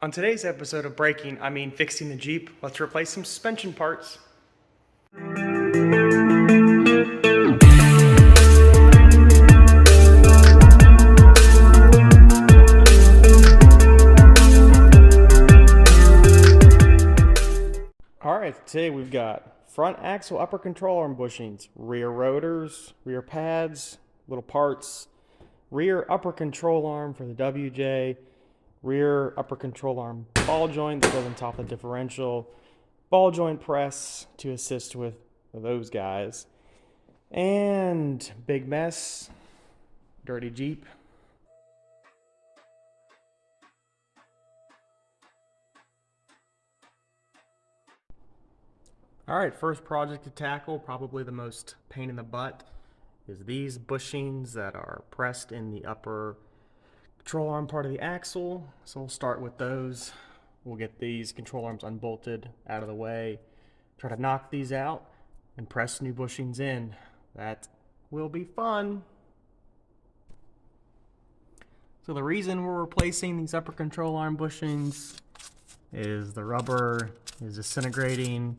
On today's episode of Breaking, I mean fixing the Jeep, let's replace some suspension parts. Alright, today we've got front axle upper control arm bushings, rear rotors, rear pads, little parts, rear upper control arm for the WJ, rear upper control arm ball joint that goes on top of the differential, ball joint press to assist with those guys, and big mess, dirty Jeep. All right, first project to tackle, probably the most pain in the butt, is these bushings that are pressed in the upper control arm part of the axle. So we'll start with those. We'll get these control arms unbolted out of the way, try to knock these out, and press new bushings in. That will be fun. So the reason we're replacing these upper control arm bushings is the rubber is disintegrating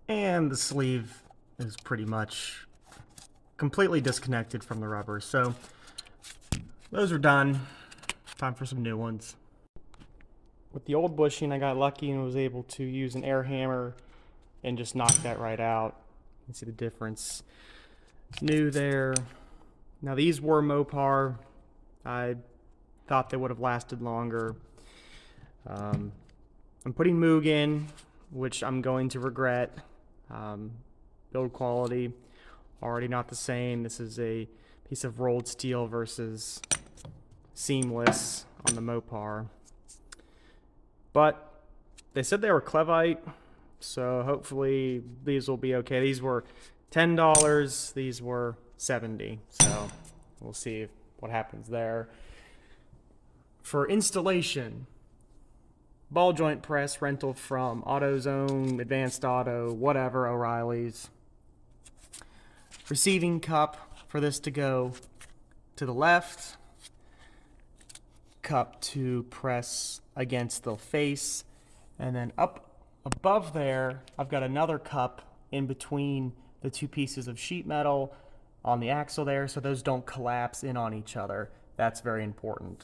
and the sleeve is pretty much completely disconnected from the rubber. So those are done. Time for some new ones. With the old bushing, I got lucky and was able to use an air hammer and just knock that right out. You can see the difference. New there. Now these were Mopar. I thought they would have lasted longer. I'm putting Moog in, which I'm going to regret. Build quality, already not the same. This is a piece of rolled steel versus seamless on the Mopar. But they said they were Clevite, so hopefully these will be okay. These were $10, these were $70, so we'll see what happens there. For installation, ball joint press rental from AutoZone, Advanced Auto, whatever, O'Reilly's. Receiving cup for this to go to the left. Cup to press against the face. And then up above there, I've got another cup in between the two pieces of sheet metal on the axle there, so those don't collapse in on each other. That's very important.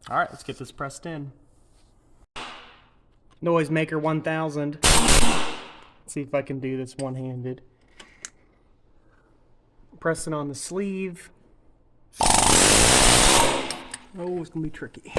All right, let's get this pressed in. Noisemaker 1000. Let's see if I can do this one-handed. Pressing on the sleeve. Oh, it's gonna be tricky.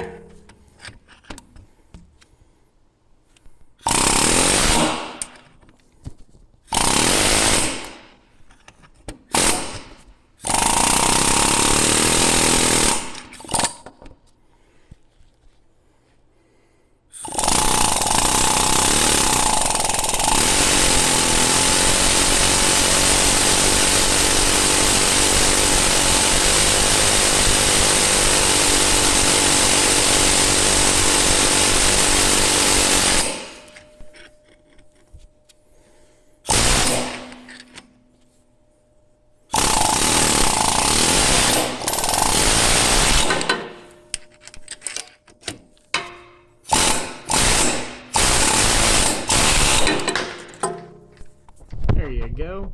There you go.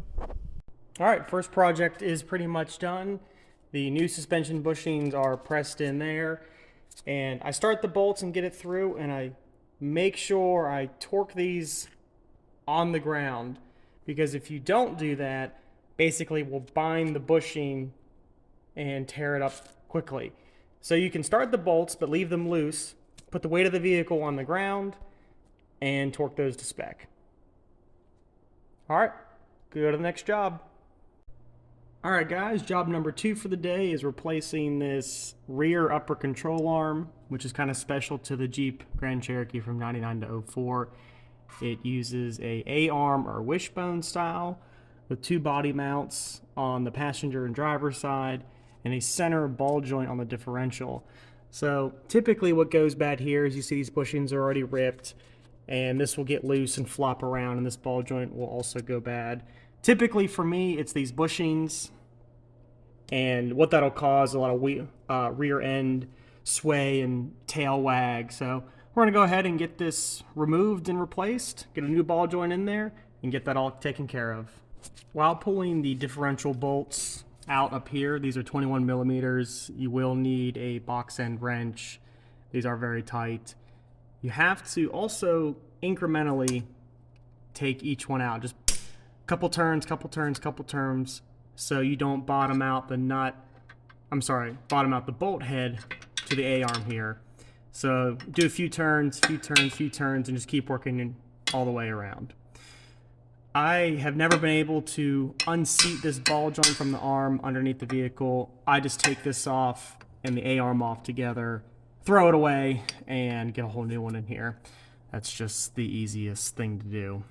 All right, first project is pretty much done. The new suspension bushings are pressed in there, and I start the bolts and get it through, and I make sure I torque these on the ground, because if you don't do that, basically we'll bind the bushing and tear it up quickly. So you can start the bolts but leave them loose, put the weight of the vehicle on the ground, and torque those to spec. All right, go to the next job. All right, guys, job number 2 for the day is replacing this rear upper control arm, which is kind of special to the Jeep Grand Cherokee from 99 to 04. It uses a A-arm or wishbone style with 2 body mounts on the passenger and driver side and a center ball joint on the differential. So typically what goes bad here is you see these bushings are already ripped, and this will get loose and flop around, and this ball joint will also go bad. Typically for me, it's these bushings, and what that'll cause a lot of rear end sway and tail wag. So we're going to go ahead and get this removed and replaced, get a new ball joint in there, and get that all taken care of. While pulling the differential bolts out up here, these are 21 millimeters, you will need a box end wrench. These are very tight. You have to also incrementally take each one out, just couple turns, so you don't bottom out the bolt head to the A-arm here. So do a few turns, and just keep working all the way around. I have never been able to unseat this ball joint from the arm underneath the vehicle. I just take this off and the A-arm off together, throw it away, and get a whole new one in here. That's just the easiest thing to do.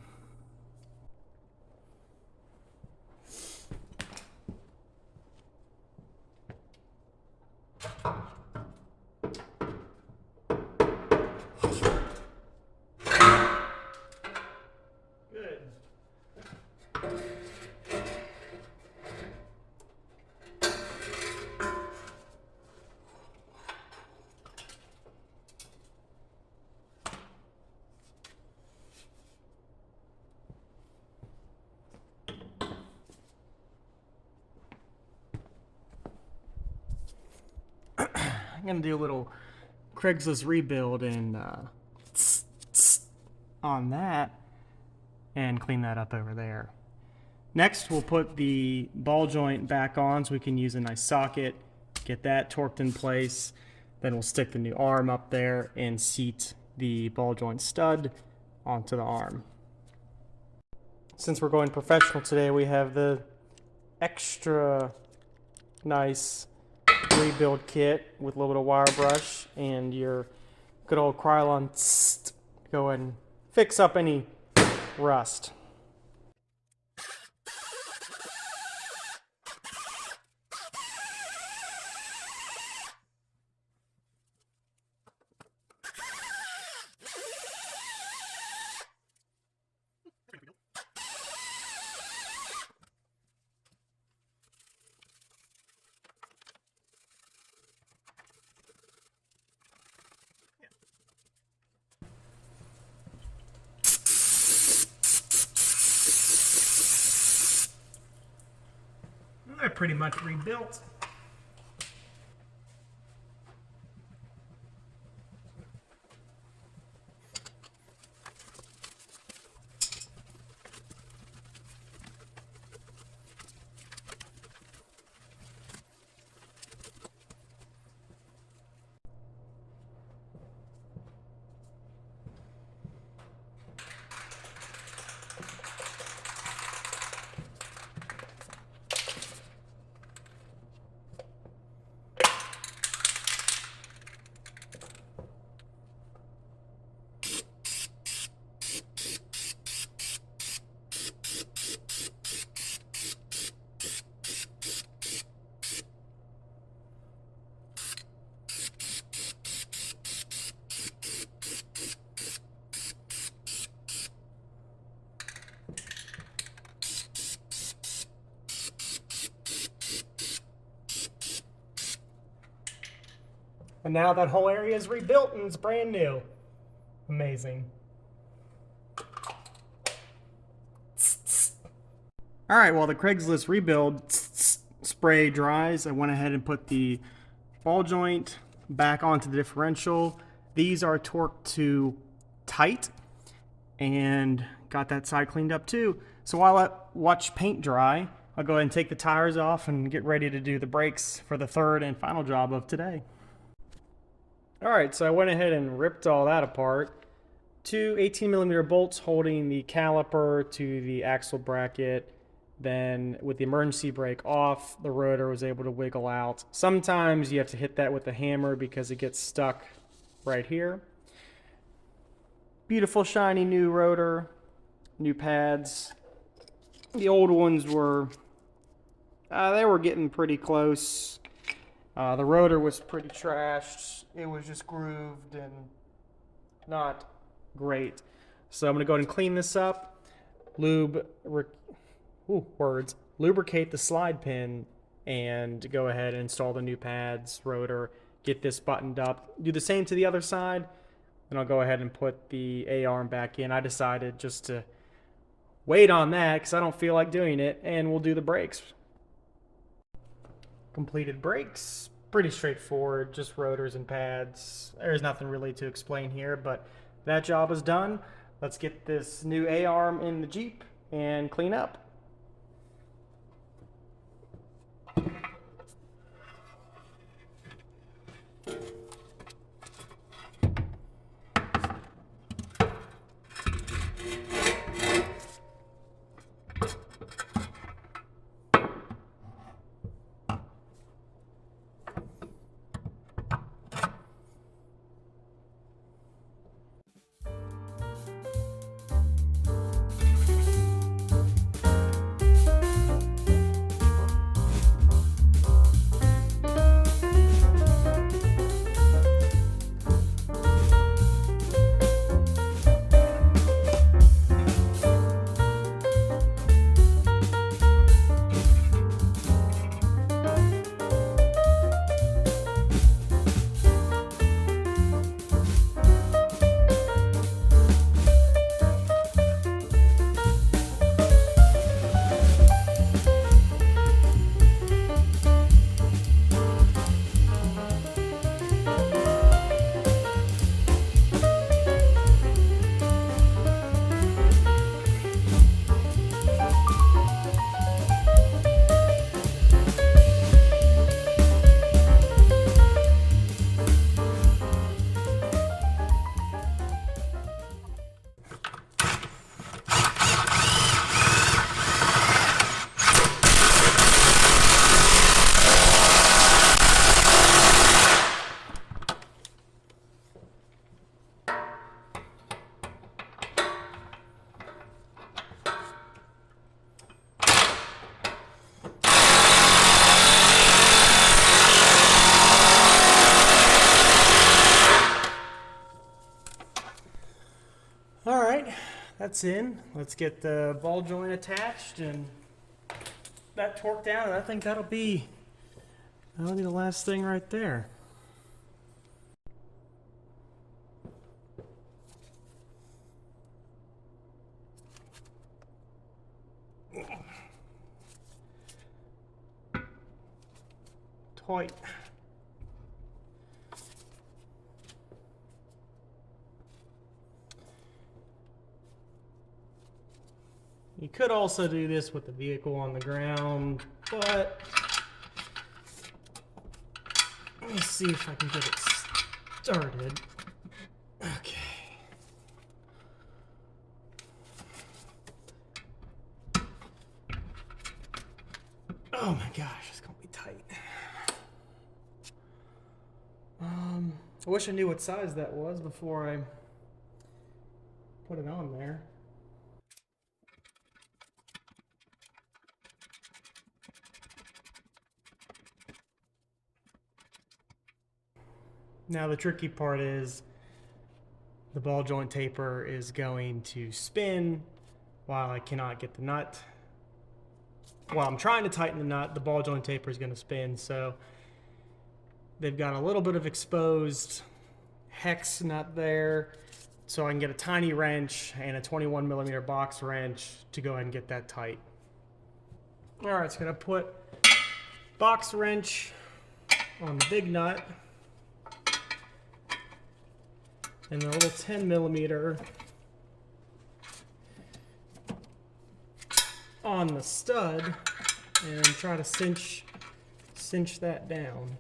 I'm gonna do a little Craigslist rebuild and on that and clean that up over there. Next, we'll put the ball joint back on so we can use a nice socket, get that torqued in place. Then we'll stick the new arm up there and seat the ball joint stud onto the arm. Since we're going professional today, we have the extra nice rebuild kit with a little bit of wire brush and your good old Krylon to go ahead and fix up any rust. They're pretty much rebuilt. And now that whole area is rebuilt and it's brand new. Amazing. All right, while the Craigslist rebuild spray dries, I went ahead and put the ball joint back onto the differential. These are torqued to tight and got that side cleaned up too. So while I watch paint dry, I'll go ahead and take the tires off and get ready to do the brakes for the third and final job of today. All right, so I went ahead and ripped all that apart. Two 18mm bolts holding the caliper to the axle bracket. Then with the emergency brake off, the rotor was able to wiggle out. Sometimes you have to hit that with a hammer because it gets stuck right here. Beautiful shiny new rotor, new pads. The old ones were, they were getting pretty close. The rotor was pretty trashed. It was just grooved and not great. So I'm going to go ahead and clean this up, lubricate the slide pin, and go ahead and install the new pads, rotor, get this buttoned up. Do the same to the other side. Then I'll go ahead and put the A-arm back in. I decided just to wait on that because I don't feel like doing it, and we'll do the brakes. Completed brakes, pretty straightforward, just rotors and pads. There's nothing really to explain here, but that job is done. Let's get this new A-arm in the Jeep and clean up. All right, that's in. Let's get the ball joint attached and that torqued down, and I think that'll be the last thing right there. Tight. You could also do this with the vehicle on the ground, but let me see if I can get it started. Okay. Oh my gosh, it's gonna be tight. I wish I knew what size that was before I put it on there. Now the tricky part is the ball joint taper is going to spin while I cannot get the nut. While I'm trying to tighten the nut, the ball joint taper is going to spin, so they've got a little bit of exposed hex nut there, so I can get a tiny wrench and a 21mm box wrench to go ahead and get that tight. All right, it's going to put box wrench on the big nut and a little 10mm on the stud and try to cinch that down.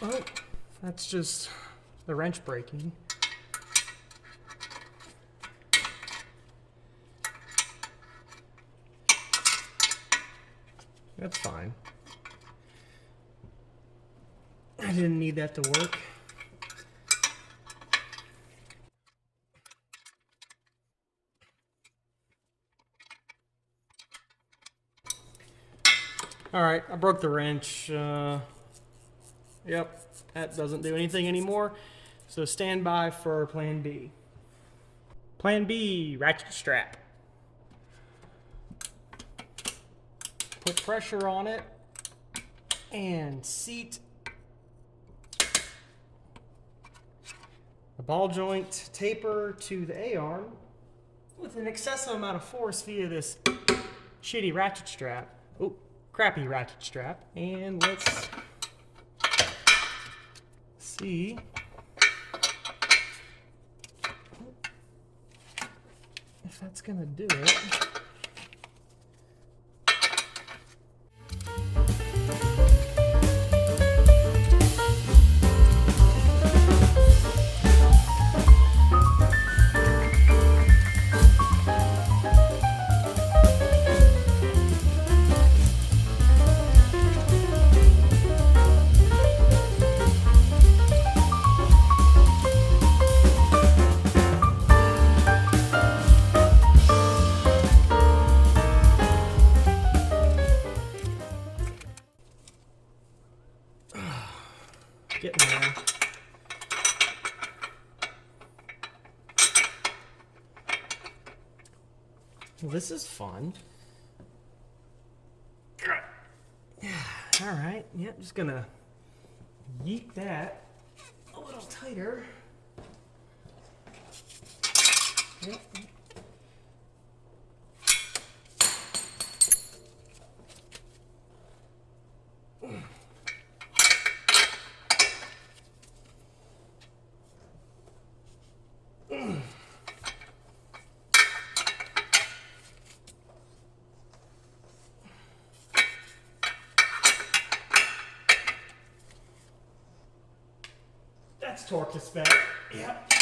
Oh, that's just the wrench breaking. That's fine. I didn't need that to work. All right, I broke the wrench. Yep, that doesn't do anything anymore. So stand by for plan B. Plan B, ratchet strap. Put pressure on it and seat the ball joint taper to the A-arm with an excessive amount of force via this shitty ratchet strap. Oh, crappy ratchet strap. And let's see if that's gonna do it. Getting there. Well, this is fun. All right, yep, just gonna yeet that a little tighter. Yep. That's torque to spec. Yep.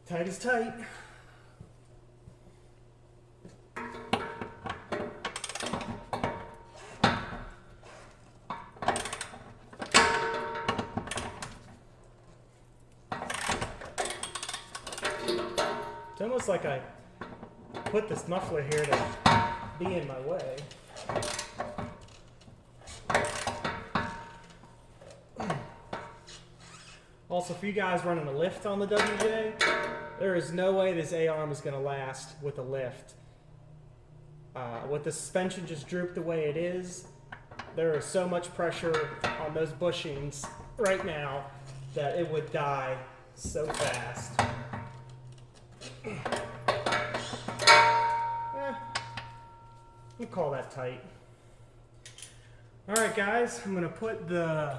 Tight is tight. It's almost like I put this muffler here to be in my way. Also, for you guys running a lift on the WJ, there is no way this A-arm is going to last with a lift. With the suspension just drooped the way it is, there is so much pressure on those bushings right now that it would die so fast. We'll call that tight. Alright guys, I'm going to put the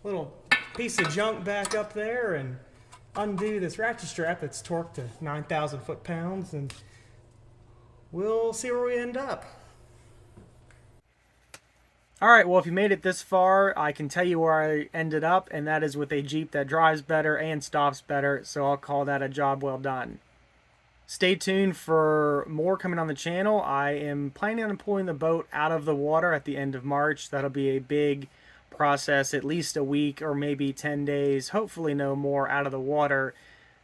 little piece of junk back up there and undo this ratchet strap that's torqued to 9,000 foot-pounds, and we'll see where we end up. Alright, well, if you made it this far, I can tell you where I ended up, and that is with a Jeep that drives better and stops better, so I'll call that a job well done. Stay tuned for more coming on the channel. I am planning on pulling the boat out of the water at the end of March. That'll be a big process, at least a week or maybe 10 days, hopefully no more out of the water.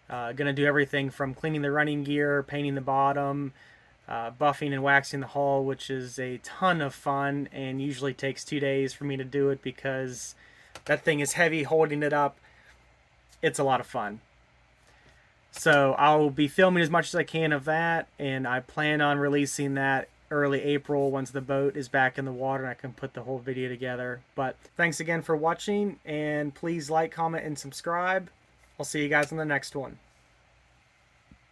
Gonna do everything from cleaning the running gear, painting the bottom, buffing and waxing the hull, which is a ton of fun and usually takes 2 days for me to do it because that thing is heavy holding it up. It's a lot of fun. So I'll be filming as much as I can of that, and I plan on releasing that early April once the boat is back in the water and I can put the whole video together. But thanks again for watching, and please like, comment, and subscribe. I'll see you guys in the next one.